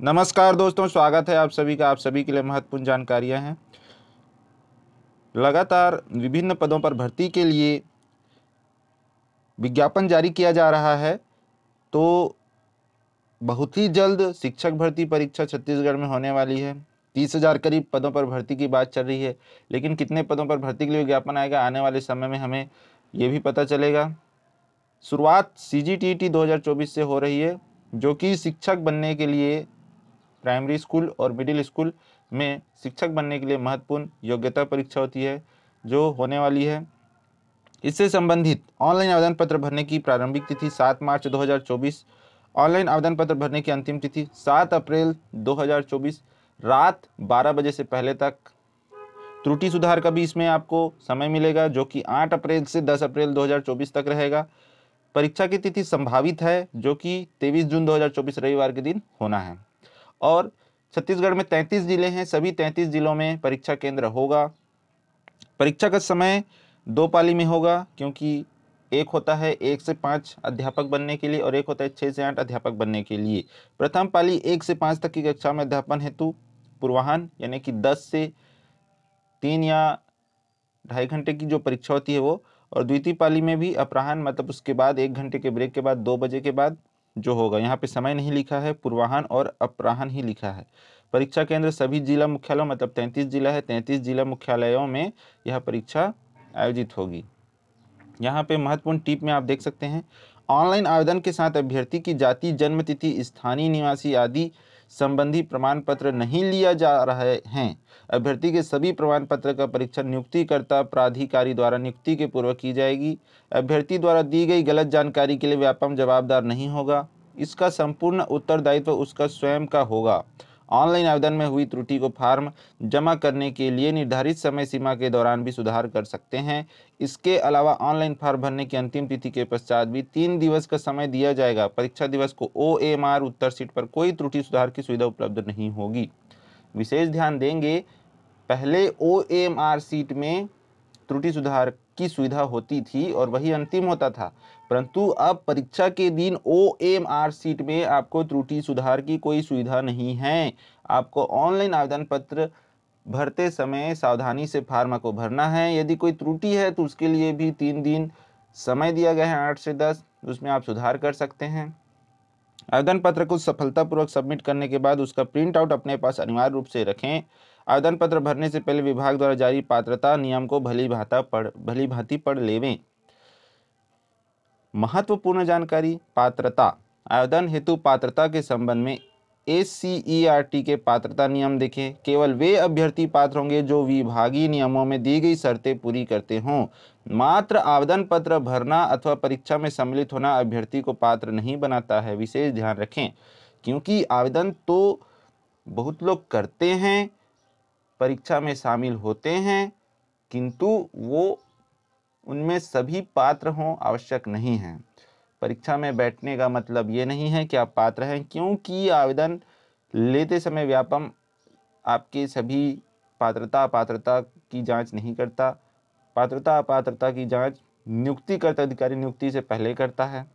नमस्कार दोस्तों, स्वागत है आप सभी का। आप सभी के लिए महत्वपूर्ण जानकारियां हैं। लगातार विभिन्न पदों पर भर्ती के लिए विज्ञापन जारी किया जा रहा है, तो बहुत ही जल्द शिक्षक भर्ती परीक्षा छत्तीसगढ़ में होने वाली है। 30,000 करीब पदों पर भर्ती की बात चल रही है, लेकिन कितने पदों पर भर्ती के लिए विज्ञापन आएगा आने वाले समय में हमें ये भी पता चलेगा। शुरुआत CGTT 2024 से हो रही है, जो कि शिक्षक बनने के लिए प्राइमरी स्कूल और मिडिल स्कूल में शिक्षक बनने के लिए महत्वपूर्ण योग्यता परीक्षा होती है, जो होने वाली है। इससे संबंधित ऑनलाइन आवेदन पत्र भरने की प्रारंभिक तिथि 7 मार्च 2024, ऑनलाइन आवेदन पत्र भरने की अंतिम तिथि 7 अप्रैल 2024 रात 12 बजे से पहले तक। त्रुटि सुधार का भी इसमें आपको समय मिलेगा, जो कि 8 अप्रैल से 10 अप्रैल 2024 तक रहेगा। परीक्षा की तिथि संभावित है, जो कि 23 जून 2024 रविवार के दिन होना है। और छत्तीसगढ़ में 33 जिले हैं, सभी 33 जिलों में परीक्षा केंद्र होगा। परीक्षा का समय 2 पाली में होगा, क्योंकि एक होता है 1 से 5 अध्यापक बनने के लिए और एक होता है 6 से 8 अध्यापक बनने के लिए। प्रथम पाली 1 से 5 तक की कक्षा में अध्यापन हेतु पूर्वाह्न यानी कि 10 से 3 या 2.5 घंटे की जो परीक्षा होती है वो, और द्वितीय पाली में भी अपराह्न मतलब उसके बाद 1 घंटे के ब्रेक के बाद 2 बजे के बाद जो होगा। यहाँ पे समय नहीं लिखा है, पूर्वाह्न और अपराह्न ही लिखा है। परीक्षा केंद्र सभी जिला मुख्यालयों मतलब 33 जिला है, 33 जिला मुख्यालयों में यह परीक्षा आयोजित होगी। यहाँ पे महत्वपूर्ण टिप में आप देख सकते हैं, ऑनलाइन आवेदन के साथ अभ्यर्थी की जाति, जन्म तिथि, स्थानीय निवासी आदि संबंधी प्रमाण पत्र नहीं लिया जा रहे हैं। अभ्यर्थी के सभी प्रमाण पत्र का परीक्षण नियुक्तिकर्ता प्राधिकारी द्वारा नियुक्ति के पूर्व की जाएगी। अभ्यर्थी द्वारा दी गई गलत जानकारी के लिए व्यापम जवाबदार नहीं होगा। इसका संपूर्ण उत्तरदायित्व उसका स्वयं का होगा। ऑनलाइन आवेदन में हुई त्रुटि को फॉर्म जमा करने के लिए निर्धारित समय सीमा के दौरान भी सुधार कर सकते हैं। इसके अलावा ऑनलाइन फॉर्म भरने की अंतिम तिथि के पश्चात भी 3 दिवस का समय दिया जाएगा। परीक्षा दिवस को OMR उत्तर सीट पर कोई त्रुटि सुधार की सुविधा उपलब्ध नहीं होगी। विशेष ध्यान देंगे, पहले OMR सीट में त्रुटि सुधार की सुविधा होती थी और वही अंतिम होता था, परंतु अब परीक्षा के दिन OMR सीट में आपको त्रुटि सुधार की कोई सुविधा नहीं है। आपको ऑनलाइन आवेदन पत्र भरते समय सावधानी से फॉर्म को भरना है। यदि कोई त्रुटि है तो उसके लिए भी 3 दिन समय दिया गया है, 8 से 10, उसमें आप सुधार कर सकते हैं। आवेदन पत्र को सफलतापूर्वक सबमिट करने के बाद उसका प्रिंट आउट अपने पास अनिवार्य रूप से रखें। आवेदन पत्र भरने से पहले विभाग द्वारा जारी पात्रता नियम को भली भांति पढ़ लेवें। महत्वपूर्ण जानकारी, पात्रता। आवेदन हेतु पात्रता के संबंध में SCERT के पात्रता नियम देखें। केवल वे अभ्यर्थी पात्र होंगे जो विभागीय नियमों में दी गई शर्तें पूरी करते हों। मात्र आवेदन पत्र भरना अथवा परीक्षा में सम्मिलित होना अभ्यर्थी को पात्र नहीं बनाता है, विशेष ध्यान रखें। क्योंकि आवेदन तो बहुत लोग करते हैं, परीक्षा में शामिल होते हैं, किंतु वो उनमें सभी पात्र हों आवश्यक नहीं है। परीक्षा में बैठने का मतलब ये नहीं है कि आप पात्र हैं, क्योंकि आवेदन लेते समय व्यापम आपके सभी पात्रता अपात्रता की जांच नहीं करता। पात्रता अपात्रता की जांच नियुक्तिकर्ता अधिकारी नियुक्ति से पहले करता है।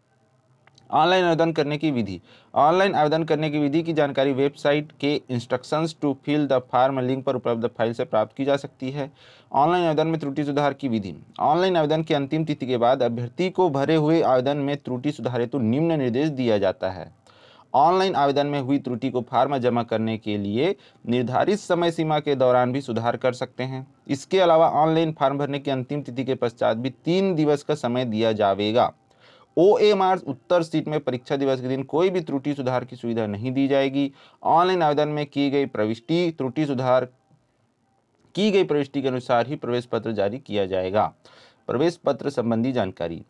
ऑनलाइन आवेदन करने की विधि। ऑनलाइन आवेदन करने की विधि की जानकारी वेबसाइट के instructions to fill the form link पर उपलब्ध फाइल से प्राप्त की जा सकती है। ऑनलाइन आवेदन में त्रुटि सुधार की विधि। ऑनलाइन आवेदन की अंतिम तिथि के बाद अभ्यर्थी को भरे हुए आवेदन में त्रुटि सुधार हेतु निम्न निर्देश दिया जाता है। ऑनलाइन आवेदन में हुई त्रुटि को फॉर्म जमा करने के लिए निर्धारित समय सीमा के दौरान भी सुधार कर सकते हैं। इसके अलावा ऑनलाइन फॉर्म भरने की अंतिम तिथि के पश्चात भी 3 दिवस का समय दिया जाएगा। OMR उत्तर सीट में परीक्षा दिवस के दिन कोई भी त्रुटि सुधार की सुविधा नहीं दी जाएगी। ऑनलाइन आवेदन में की गई प्रविष्टि के अनुसार ही प्रवेश पत्र जारी किया जाएगा। प्रवेश पत्र संबंधी जानकारी।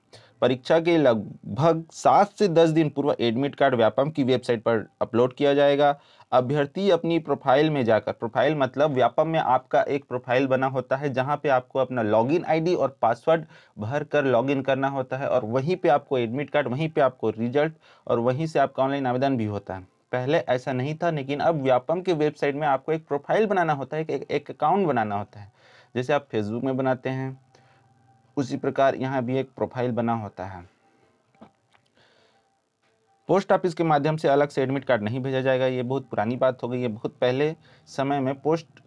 परीक्षा के लगभग 7 से 10 दिन पूर्व एडमिट कार्ड व्यापम की वेबसाइट पर अपलोड किया जाएगा। अभ्यर्थी अपनी प्रोफाइल में जाकर, प्रोफाइल मतलब व्यापम में आपका एक प्रोफाइल बना होता है, जहां पे आपको अपना लॉगिन आईडी और पासवर्ड भर कर लॉगिन करना होता है, और वहीं पे आपको एडमिट कार्ड, वहीं पे आपको रिजल्ट, और वहीं से आपका ऑनलाइन आवेदन भी होता है। पहले ऐसा नहीं था, लेकिन अब व्यापम के वेबसाइट में आपको एक प्रोफाइल बनाना होता है, एक अकाउंट बनाना होता है। जैसे आप फेसबुक में बनाते हैं, उसी प्रकार यहाँ भी एक प्रोफाइल बना होता है। पोस्ट ऑफिस के माध्यम से अलग से एडमिट कार्ड नहीं भेजा जाएगा। ये बहुत पुरानी बात हो गई है। बहुत पहले समय में पोस्ट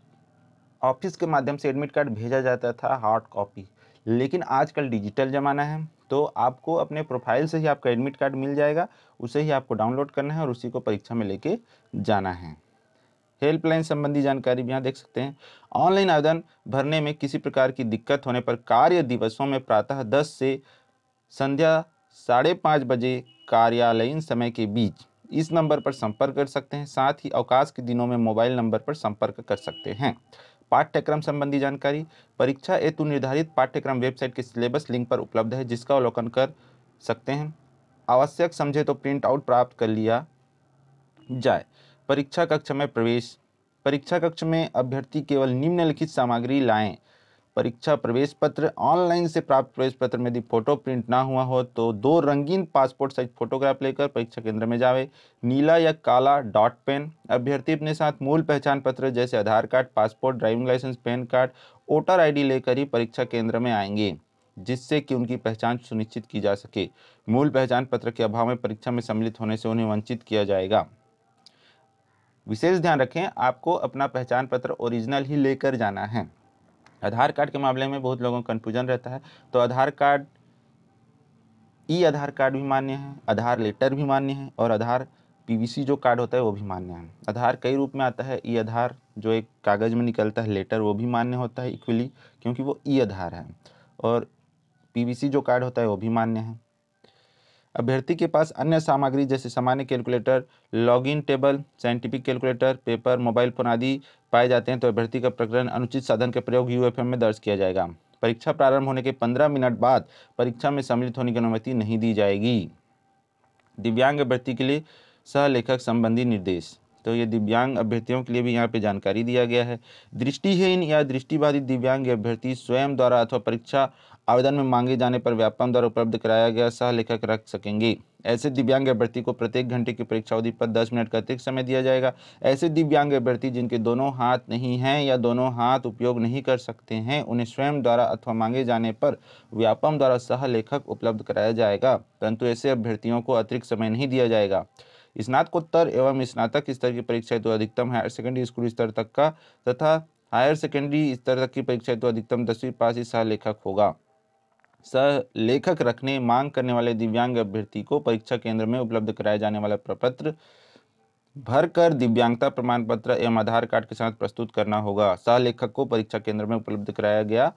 ऑफिस के माध्यम से एडमिट कार्ड भेजा जाता था हार्ड कॉपी, लेकिन आजकल डिजिटल ज़माना है, तो आपको अपने प्रोफाइल से ही आपका एडमिट कार्ड मिल जाएगा। उसे ही आपको डाउनलोड करना है और उसी को परीक्षा में लेके जाना है। हेल्पलाइन संबंधी जानकारी भी यहाँ देख सकते हैं। ऑनलाइन आवेदन भरने में किसी प्रकार की दिक्कत होने पर कार्य दिवसों में प्रातः 10 से संध्या 5:30 बजे कार्यालयीन समय के बीच इस नंबर पर संपर्क कर सकते हैं। साथ ही अवकाश के दिनों में मोबाइल नंबर पर संपर्क कर सकते हैं। पाठ्यक्रम संबंधी जानकारी। परीक्षा हेतु निर्धारित पाठ्यक्रम वेबसाइट के सिलेबस लिंक पर उपलब्ध है, जिसका अवलोकन कर सकते हैं। आवश्यक समझे तो प्रिंट आउट प्राप्त कर लिया जाए। परीक्षा कक्ष में प्रवेश। परीक्षा कक्ष में अभ्यर्थी केवल निम्नलिखित सामग्री लाएं: परीक्षा प्रवेश पत्र, ऑनलाइन से प्राप्त प्रवेश पत्र में यदि फोटो प्रिंट ना हुआ हो तो 2 रंगीन पासपोर्ट साइज फोटोग्राफ लेकर परीक्षा केंद्र में जावे। नीला या काला डॉट पेन। अभ्यर्थी अपने साथ मूल पहचान पत्र जैसे Aadhaar card, passport, driving licence, PAN card, voter ID लेकर ही परीक्षा केंद्र में आएंगे, जिससे कि उनकी पहचान सुनिश्चित की जा सके। मूल पहचान पत्र के अभाव में परीक्षा में सम्मिलित होने से उन्हें वंचित किया जाएगा। विशेष ध्यान रखें, आपको अपना पहचान पत्र ओरिजिनल ही लेकर जाना है। आधार कार्ड के मामले में बहुत लोगों को कन्फ्यूजन रहता है, तो आधार कार्ड, ई आधार कार्ड भी मान्य है, आधार लेटर भी मान्य है और आधार पीवीसी जो कार्ड होता है वो भी मान्य है। आधार कई रूप में आता है। ई आधार जो एक कागज़ में निकलता है लेटर, वो भी मान्य होता है इक्वली, क्योंकि वो ई आधार है। और पीवीसी जो कार्ड होता है वो भी मान्य है। अभ्यर्थी के पास अन्य सामग्री जैसे सामान्य calculator, login table, scientific calculator, paper, mobile phone आदि पाए जाते हैं तो अभ्यर्थी का प्रकरण अनुचित साधन के प्रयोग यूएफएम में दर्ज किया जाएगा। परीक्षा प्रारंभ होने के 15 मिनट बाद परीक्षा में सम्मिलित होने की अनुमति नहीं दी जाएगी। दिव्यांग अभ्यर्थी के लिए सहलेखक संबंधी निर्देश। तो ये दिव्यांग अभ्यर्थियों के लिए भी यहाँ पे जानकारी दिया गया है। दृष्टिहीन या दृष्टिबाधित दिव्यांग अभ्यर्थी स्वयं द्वारा अथवा परीक्षा आवेदन में मांगे जाने पर व्यापम द्वारा उपलब्ध कराया गया सहलेखक रख सकेंगे। ऐसे दिव्यांग अभ्यर्थी को प्रत्येक घंटे की परीक्षा अवधि पर 10 मिनट का अतिरिक्त समय दिया जाएगा। ऐसे दिव्यांग अभ्यर्थी जिनके दोनों हाथ नहीं हैं या दोनों हाथ उपयोग नहीं कर सकते हैं, उन्हें स्वयं द्वारा अथवा मांगे जाने पर व्यापम द्वारा सहलेखक उपलब्ध कराया जाएगा, परंतु ऐसे अभ्यर्थियों को अतिरिक्त समय नहीं दिया जाएगा। स्नातकोत्तर एवं स्नातक स्तर की परीक्षा हेतु अधिकतम हायर सेकेंडरी स्कूल स्तर तक का तथा हायर सेकेंडरी स्तर तक की परीक्षा हेतु अधिकतम 10वीं पास ही सहलेखक होगा। सहलेखक रखने मांग करने वाले दिव्यांग अभ्यर्थी को परीक्षा केंद्र में उपलब्ध कराए जाने वाला प्रपत्र भरकर दिव्यांगता प्रमाण पत्र एवं आधार कार्ड के साथ प्रस्तुत करना होगा। सहलेखक को परीक्षा केंद्र में उपलब्ध कराया गया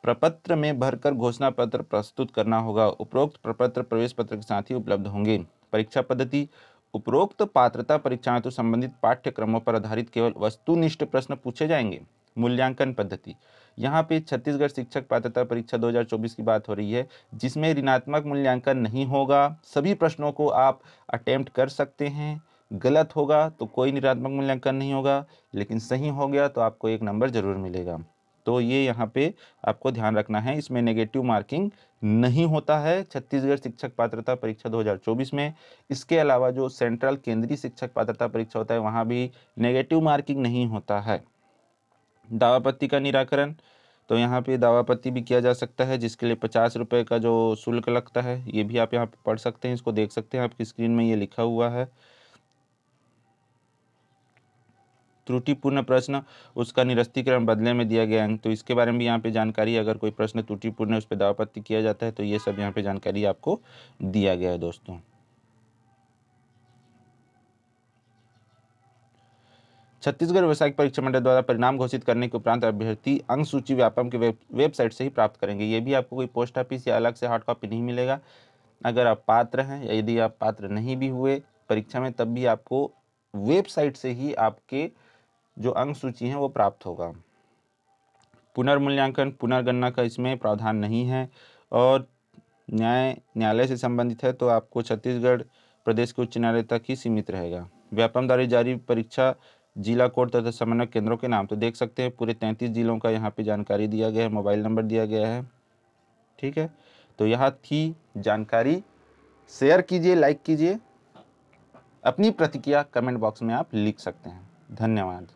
प्रपत्र में भरकर घोषणा पत्र प्रस्तुत करना होगा। उपरोक्त प्रपत्र प्रवेश पत्र के साथ ही उपलब्ध होंगे। परीक्षा पद्धति। उपरोक्त पात्रता परीक्षाओं तो संबंधित पाठ्यक्रमों पर आधारित केवल वस्तुनिष्ठ प्रश्न पूछे जाएंगे। मूल्यांकन पद्धति। यहाँ पे छत्तीसगढ़ शिक्षक पात्रता परीक्षा 2024 की बात हो रही है, जिसमें ऋणात्मक मूल्यांकन नहीं होगा। सभी प्रश्नों को आप अटेम्प्ट कर सकते हैं। गलत होगा तो कोई ऋणात्मक मूल्यांकन नहीं होगा, लेकिन सही हो गया तो आपको 1 नंबर जरूर मिलेगा। तो ये यहाँ पे आपको ध्यान रखना है, इसमें नेगेटिव मार्किंग नहीं होता है छत्तीसगढ़ शिक्षक पात्रता परीक्षा 2024 में। इसके अलावा जो सेंट्रल केंद्रीय शिक्षक पात्रता परीक्षा होता है वहाँ भी नेगेटिव मार्किंग नहीं होता है। दावापत्ति का निराकरण। तो यहाँ पे दावापत्ति भी किया जा सकता है, जिसके लिए 50 रुपये का जो शुल्क लगता है, ये भी आप यहाँ पे पढ़ सकते हैं, इसको देख सकते हैं, आपकी स्क्रीन में ये लिखा हुआ है। त्रुटिपूर्ण प्रश्न, उसका निरस्तीकरण बदले में दिया गया अंक, तो इसके बारे में भी यहाँ पे जानकारी, अगर कोई प्रश्न त्रुटिपूर्ण है उस पर दावापत्ति किया जाता है तो ये सब यहाँ पे जानकारी आपको दिया गया है दोस्तों। छत्तीसगढ़ व्यावसायिक परीक्षा मंडल द्वारा परिणाम घोषित करने के उपरांत अभ्यर्थी अंक सूची व्यापम के वेबसाइट से ही प्राप्त करेंगे। ये भी आपको कोई पोस्ट ऑफिस या अलग से हार्ड कॉपी नहीं मिलेगा। अगर आप पात्र हैं या यदि आप पात्र नहीं भी हुए परीक्षा में, तब भी आपको वेबसाइट से ही आपके जो अंक सूची हैं वो प्राप्त होगा। पुनर्मूल्यांकन पुनर्गणना का इसमें प्रावधान नहीं है और न्यायालय से संबंधित है तो आपको छत्तीसगढ़ प्रदेश के उच्च न्यायालय तक ही सीमित रहेगा। व्यापम द्वारा जारी परीक्षा जिला कोड तथा समन्वय केंद्रों के नाम तो देख सकते हैं, पूरे 33 जिलों का यहाँ पे जानकारी दिया गया है, मोबाइल नंबर दिया गया है। ठीक है, तो यहाँ थी जानकारी। शेयर कीजिए, लाइक कीजिए, अपनी प्रतिक्रिया कमेंट बॉक्स में आप लिख सकते हैं। धन्यवाद।